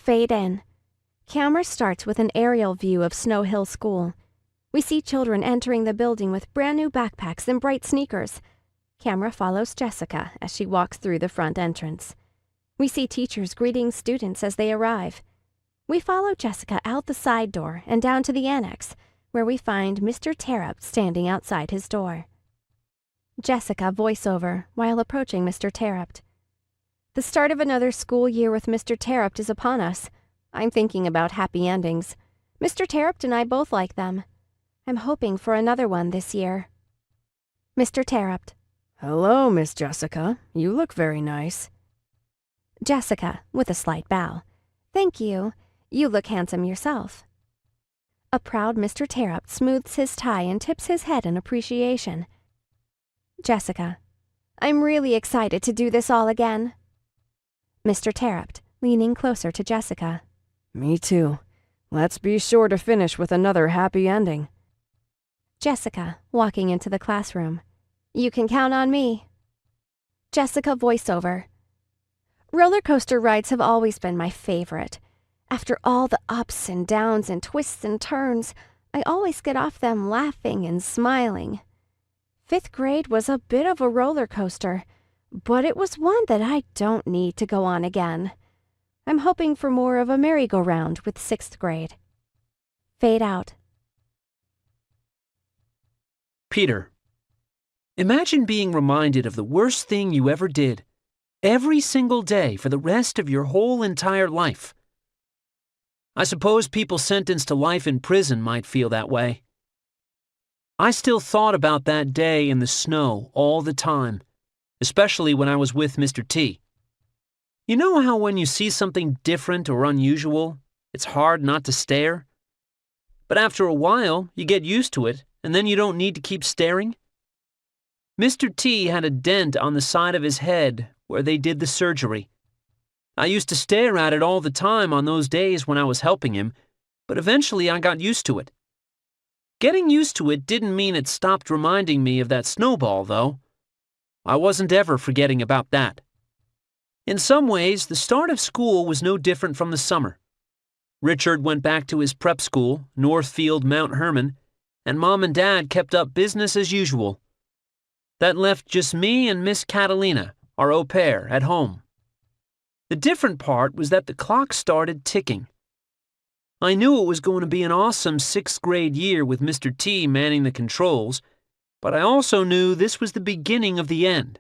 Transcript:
Fade in. Camera starts with an aerial view of Snow Hill School. We see children entering the building with brand new backpacks and bright sneakers. Camera follows Jessica as she walks through the front entrance. We see teachers greeting students as they arrive. We follow Jessica out the side door and down to the annex, where we find Mr. Terupt standing outside his door. Jessica voiceover while approaching Mr. Terupt. The start of another school year with Mr. Terupt is upon us. I'm thinking about happy endings. Mr. Terupt and I both like them. I'm hoping for another one this year. Mr. Terupt. Hello, Miss Jessica. You look very nice. Jessica, with a slight bow. Thank you. You look handsome yourself. A proud Mr. Terupt smooths his tie and tips his head in appreciation. Jessica. I'm really excited to do this all again. Mr. Terupt, leaning closer to Jessica. Me too. Let's be sure to finish with another happy ending. Jessica, walking into the classroom. You can count on me. Jessica voiceover. Roller coaster rides have always been my favorite. After all the ups and downs and twists and turns, I always get off them laughing and smiling. 5th grade was a bit of a roller coaster, but it was one that I don't need to go on again. I'm hoping for more of a merry-go-round with 6th grade. Fade out. Peter. Imagine being reminded of the worst thing you ever did, every single day for the rest of your whole entire life. I suppose people sentenced to life in prison might feel that way. I still thought about that day in the snow all the time, especially when I was with Mr. T. You know how when you see something different or unusual, it's hard not to stare? But after a while, you get used to it, and then you don't need to keep staring. Mr. T had a dent on the side of his head where they did the surgery. I used to stare at it all the time on those days when I was helping him, but eventually I got used to it. Getting used to it didn't mean it stopped reminding me of that snowball, though. I wasn't ever forgetting about that. In some ways, the start of school was no different from the summer. Richard went back to his prep school, Northfield Mount Hermon, and Mom and Dad kept up business as usual. That left just me and Miss Catalina, our au pair, at home. The different part was that the clock started ticking. I knew it was going to be an awesome 6th grade year with Mr. T manning the controls, but I also knew this was the beginning of the end.